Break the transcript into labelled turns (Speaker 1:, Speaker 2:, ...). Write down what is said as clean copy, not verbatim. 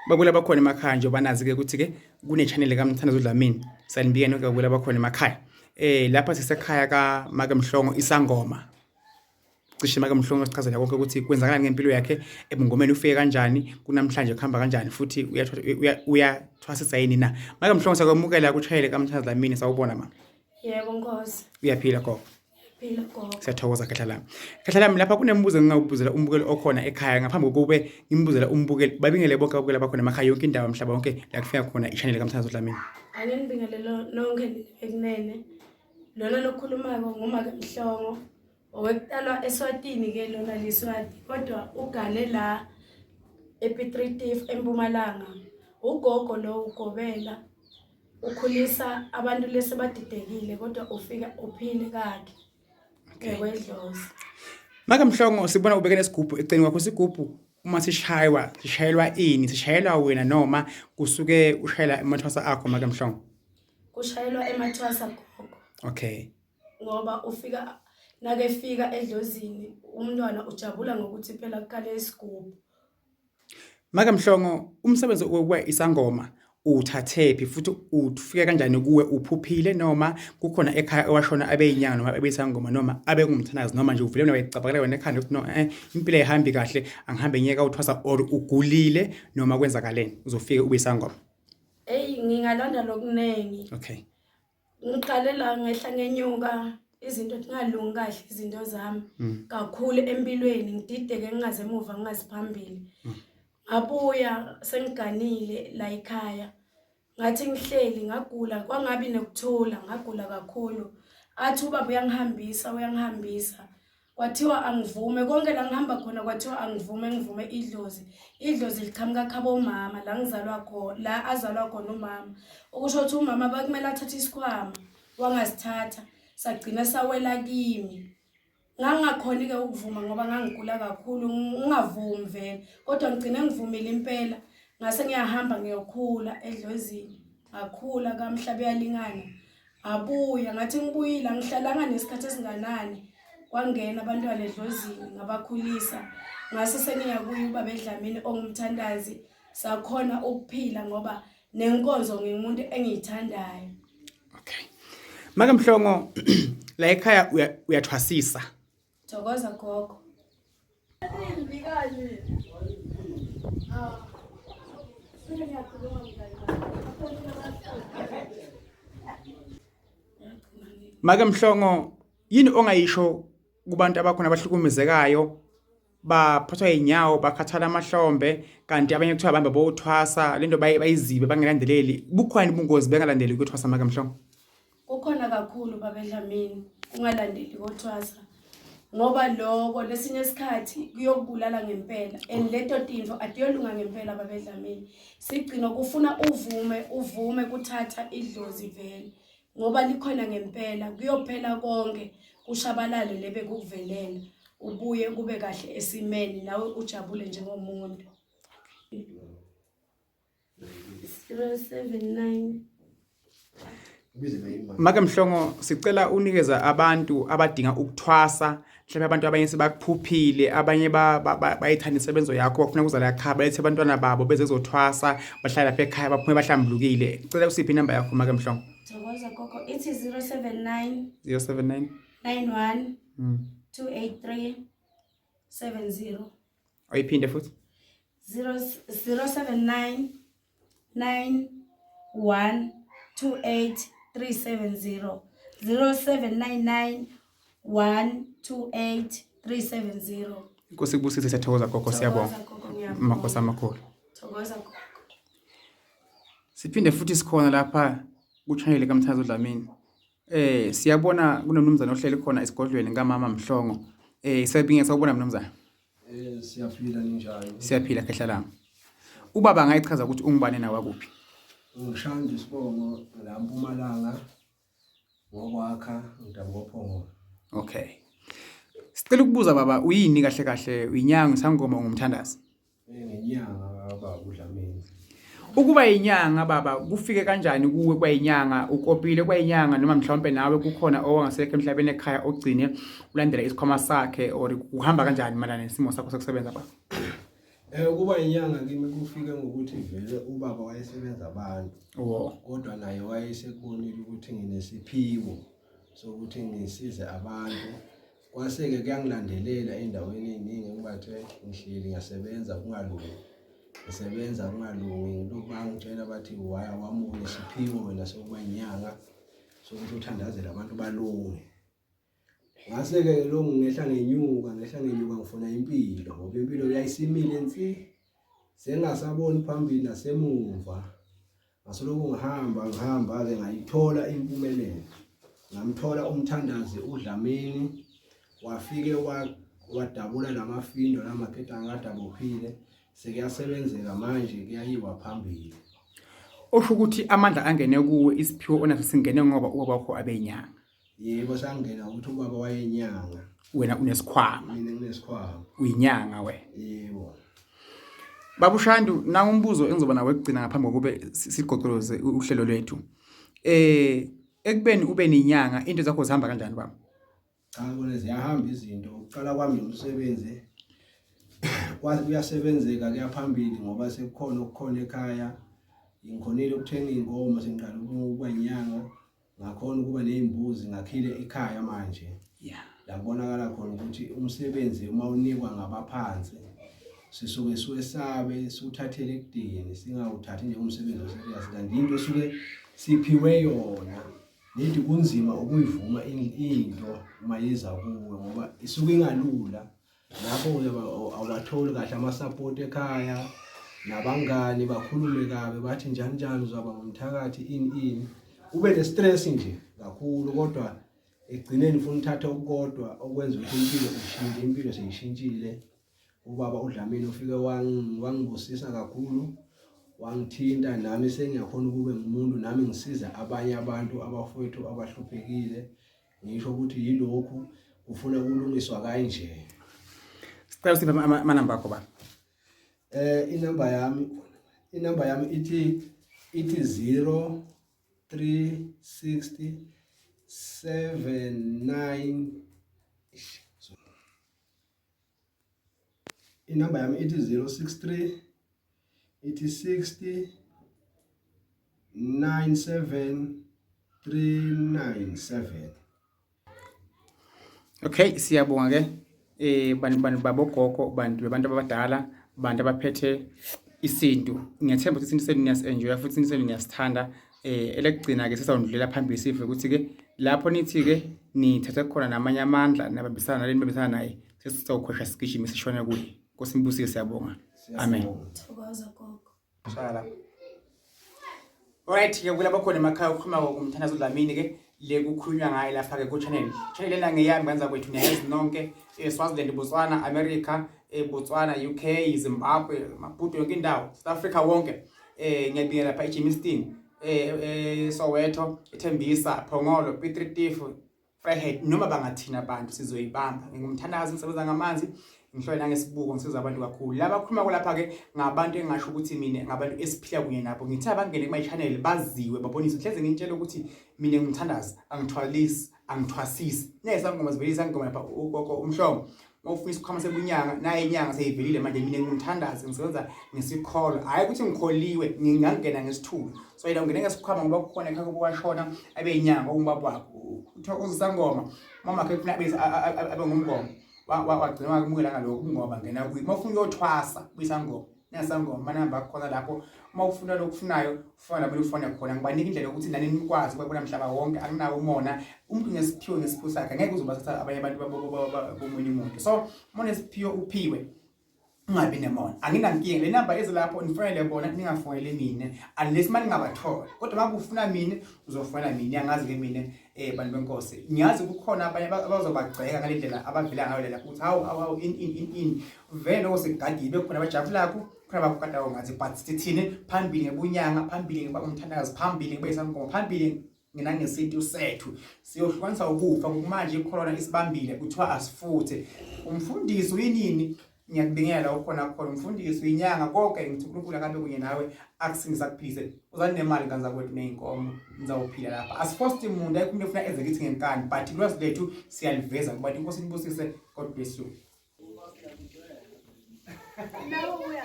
Speaker 1: Babula bakhona emakhaya nje banazi ke ukuthi ke kune channel kaMthandazi Dlamini sanibike nonke babula bakhona emakhaya lapha sisekhaya ka Makamhlongo isangoma cishe Makamhlongo sichazela konke ukuthi kwenzakala ngempilo yakhe ebungomeni ufike kanjani kunamhlanje kuhamba kanjani futhi uyathwasisa yini na Makamhlongo sakwamukela kuchayele kaMthandazi Dlamini sawubona mama.
Speaker 2: Yebo Nkosi.
Speaker 1: Uyaphila gogo.
Speaker 2: Phila gogo.
Speaker 1: Siyathokoza Khahla lami lapha kunembuzo engingawubuzela umbukeli okhona ekhaya ngaphambi kokube ngimbuzela umbukeli babingele bonke abukela bakhona emakhaya yonke indawo emhlaba wonke la kufika khona i-channel kaMthandazi Dlamini.
Speaker 2: Anginibingele nonke ekunene lona lokhulumayo nguMakamhlongo owekutalwa eSwatini ke lona liSwati kodwa ugane la ePitritif eMpumalanga ugogo lo ugobela ukhulisa abantu lese badidekile kodwa ufika uphile kakhe kwedlozi.
Speaker 1: Makamhlongo sibona ubekene isigubhu eceleni kwakho isigubhu uma sishayelwa ini sishayelwa wena noma kusuke ushayela emathwasa akho Makamhlongo?
Speaker 2: Kushayelwa emathwasa gogo.
Speaker 1: Okay.
Speaker 2: Ngoba nakefika edlozini umntwana ujabula ngokuthi phela kukhale isigubhu.
Speaker 1: Makamhlongo umsebenzi okwe isangoma uthathephi futhi ufike kanjani kuwe uphuphile noma kukhona ekhaya owashona abeyinyanga noma abeyisangoma noma abengumthandazi noma nje uvule wena wena ekhanda ukuthi no impilo ehambi kahle angihambe ngiyeka uthwasa or ugulile noma kwenzakaleni uzofike ube isangoma?
Speaker 2: Ngingalanda lokunengi.
Speaker 1: Okay.
Speaker 2: Ngiqalela ngehla ngenyuka izinto tingalungi kahle izinto zami kakhulu empilweni ngidideke ngingaze emuva ngingaziphambili. Abuya sengiganile la ekhaya ngathi ngihleli ngagula kwangabi nokuthula ngagula kakhulu athi ubaba uyangihambisa kwathiwa angivume konke la ngihamba khona kwathiwa ngivume idlozi liqhamuka khabo mama la ngizalwa khona la azalwa khona umama ukusho ukuthi umama bakumele athathe isikhwama wangasithatha sagcina sawela kimi. Ngangakhoni ke ukuvuma ngoba ngangigula kakhulu ngingavumi vele kodwa ngicine ngivumile impela ngase ngiyahamba ngiyokhula edlozini ngakhula kamhlaba yalingana abuya ngathi ngibuyila ngihlalanga nesikhathi esinganani kwangena abantwana edlozini ngabakhulisa ngase sengiyakuya ubaba eDlamini ongumthandazi sakhona ukuphila ngoba nenkonzo ngimuntu engiyithandayo.
Speaker 1: Okay. Makamhlongo la ekhaya uyathwasisa.
Speaker 2: Thokoza gogo.
Speaker 1: Makamhlongo yini ongayisho kubantu abakhona abahlukumezekayo baphathwa inyawo bakhathala amahlombe kanti abanye kuthiwa bahamba bothwasa lento bayizibe bangelandeleli bukhona ubungozi bengalandeli ukuthwasa Makamhlongo?
Speaker 2: Kukhona kakhulu baba eDlamini ungalandeli ukuthwasa ngoba lokho lesinye isikhathi kuyokubulala ngempela leto tinto atiyolunga ngempela baba eDlamini sigcina kufuna uvume kuthatha idlozi vele ngoba likhona ngempela kuyophela konke kushabalale lebe kukuvelela ubuye kube kahle esimeni nawe ujabule njengomuntu. 079
Speaker 1: Makamhlongo sicela unikeza abantu abadinga ukuthwasa mhlawumbe abantu abanye sebakuphuphile abanye bayithanda imisebenzo yakho bafuna ukuzala ekhaya balethe abantwana babo beze kuzothwasa bahlala lapha ekhaya baphume bahlambulukile cela usiphi inamba yakho Makamhlongo?
Speaker 2: Thokoza gogo ithi 079 91 283 70.
Speaker 1: Ayiphinde futhi
Speaker 2: 079 91 283 370 0799 128 370.
Speaker 1: Inkosi ibusise siyathokoza gogo siyabonga. Makosa amakhulu.
Speaker 2: Thokoza gogo.
Speaker 1: Siphinde futhi sikhona lapha kuchannel kaMthandazi Dlamini. Siyabona kunomnumzana ohleli khona esigodlweni kaMama Mhlongo. Siyabinga sawubona mnumzana.
Speaker 3: Siyaphila ninjani?
Speaker 1: Siyaphila Khahla lami. Ubaba angayichaza ukuthi ungubane nawe kuphi?
Speaker 3: Ngishanda isibongo la Mpumalanga ngokwakha ngidabophongo.
Speaker 1: Okay. Sicela ukubuza baba uyini kahle uyinyanga isangoma ngumthandazi?
Speaker 3: Ngenyanga baba uDlamini.
Speaker 1: Ukuba inyanga baba kufike kanjani kuwe kwayinyanga ukopile kwayinyanga noma mhlawumbe nawe kukhona owangasekho emhlabeni ekhaya ogcine ulandela isikhwama sakhe or uhamba kanjani malana nesimo sakho sokusebenza baba?
Speaker 3: Kuba inyanga kimi kufike ngokuthi vele ubaba wayesebenza abantu. Kodwa naye wayesekubonile ukuthi nginesiphiwo sokuthi ngisize abantu. Kwaseke kuyangilandelela endaweni eziningi ngibathe ngihleli ngasebenza kungalungi. Ngisebenza kungalungi lokhu bangitshela bathi wamukela isiphiwo wena sokuba inyanga sokuthi uthandazele abantu balunge. Ngase-ke lo ngehla ngenyuka ngifuna impilo ngoba impilo yayisimile nsi. Sengasaboni phambili nasemuva. Ngasoloko ngihamba-ke ngayithola impumelelo. Ngamthola umthandazi uDlamini. Wafike wadabula lamafindo lamaketanga kade abophile. Sekuyasebenzeka manje kuyayiwa phambili.
Speaker 1: Osho ukuthi amandla angene kuwe isiphiwo onaso singene ngoba ubaba wakho abenyanga.
Speaker 3: Yebo sangena ukuthi ubaba wayenyanga.
Speaker 1: Wena unesikhwama.
Speaker 3: Mina nginesikhwama.
Speaker 1: Uyinyanga we.
Speaker 3: Yebo.
Speaker 1: Baba uShandu na umbuzo engizoba nawe ekugcina ngaphambi kokuba sigoqoloze uhlelo lwethu. Ekubeni ube ninyanga into zakho zihamba kanjani baba?
Speaker 3: Cha kone ziyahamba izinto. Uqala kwami umsebenzi kuyasebenzeka kuyaphambili ngoba sekukhona ekhaya. Ngikhonile ukuthenga inkomo sengiqala ukuba inyanga. Ngakhona ukuba nezimbuzi ngakhile ekhaya manje. Labonakala khona ukuthi umsebenzi uma unikwa ngabaphansi sisuke suwesabe suthathele ekudeni singawuthathi nje umsebenzi oserious kanti into suke siphiwe yona. Nithi kunzima ukuyivuma into mayiza kuwe ngoba isuke ingalula. Lapho awubatholi kahle ama-support ekhaya nabangani bakhulume kabe bathi njani uzaba ngomthakathi ini. Ube ne-stress nje kakhulu kodwa egcineni ufuna uthatha okukodwa okwenza ukuthi impilo seyishintshile. Ubaba uDlamini ufike wangibusisa kakhulu. Wangithinta nami sengiyakhona ukube ngumuntu nami ngisiza abanye abantu abafowethu abahluphekile. Ngisho ukuthi yilokhu ufuna ukulungiswa kanje.
Speaker 1: Sicela siphe amanamba akho baba.
Speaker 3: Inamba yami ithi 0360 79. Inamba yami ithi 063 60 97 397.
Speaker 1: Okay, siyabonga ke. Bantu babogogo, bantu abadala, bantu abaphethe isintu. Ngiyathemba ukuthi isintu senu niyasenjoya futhi isintu senu niyasithanda. Elekugcina ke sisawundlulela phambili sife ukuthi ke lapho nithi ke nithatha khona namanye amandla nabambisana naleni babisana naye sesizawukhwesha sigijime sishone kuye. Nkosi imbusise siyabonga. Amen.
Speaker 2: Thokoza gogo.
Speaker 1: Shala. Alright ke kulabo khona emakhaya ukhuluma ngokumthandaza uDlamini ke le kukhulunywa ngaye lapha ke ku channel lena ngeyami benza kwethu niyazi nonke Swaziland, Botswana, America, Botswana, UK, Zimbabwe, Maputo yonke indawo, South Africa wonke. Ngiyabingelela lapha eJimmiston, Soweto, eThembisa, Phongolo, Piet Retief, Vryheid noma bangathina abantu sizoyibamba. Ngingumthandazi ngisebenza ngamanzi. Ngihlola nangesibuko ngisiza abantu kakhulu. Laba khuluma lapha ke ngabantu engasho ukuthi mina ngabantu esiphila kunye nabo. Ngithi abangene kuma channel baziwe babonise hleze ngintshela ukuthi mina ngimthandazi, angithwalisi, angithwasisi. Nesangoma zivelisa ngoma lapha ugogo umhlongo. Mawufuna isikhwama sebunyanga naye inyanga seyivelile manje mina ngimthandazi ngisebenza ngesikholo. Hayi ukuthi ngikholiwe ngingangena ngesithulo. So yena ungena ngesikhwama ngoba kukhona ekhaya kuwashona abe inyanga ubaba wakho. Uthokoza ngoma mama ke ufuna abe ngumngoma. Wagcina kumukela ngalokho ngoba ngena kuyi mawufuna uyothwasa kwisangoma nesangoma manamba khona lapho mawufuna lokufunayo ufana lapho ufana khona ngibanika indlela yokuthi nani nikwazi ukubona umhlaba wonke anginawo umona umuntu ngesiphiwo sakhe ngeke uzobathatha abanye abantu bomunye umuntu. So mona isiphiwo uphiwe ungabi nemona anginankinga le number ezilapho nifonele bona ningafonele mina unless manje ngabathola kodwa makufuna mina uzofuna mina angazi ke mina bantu benkosi ngiyazi ukukhona abanye abazobagceka ngale ndlela abavela ngayo lela ukuthi hawu in vele osegadile khona abajabulakho khona abakukadawo ngathi but sithini phambili ngebunyanga phambili ngabamthandazi phambili ngebesangoma phambili ngina ngesintu sethu siyohlukanisa ukufa manje icorona isibambile kuthiwa asifuthe umfundisi uyinini ngiyakubingelela ukhona khona umfundisi inyanga konke ngithi uNkulunkulu akabe kunye nawe akusingisa kuphise uzani nemali kanza kwethu neinkomo nizawuphila lapha asifosti umuntu ayikho ufuna eze kithi ngenkani but ulwazi lethu siyaliveza kuba inkosi inibusise. God bless you.
Speaker 2: nawe uya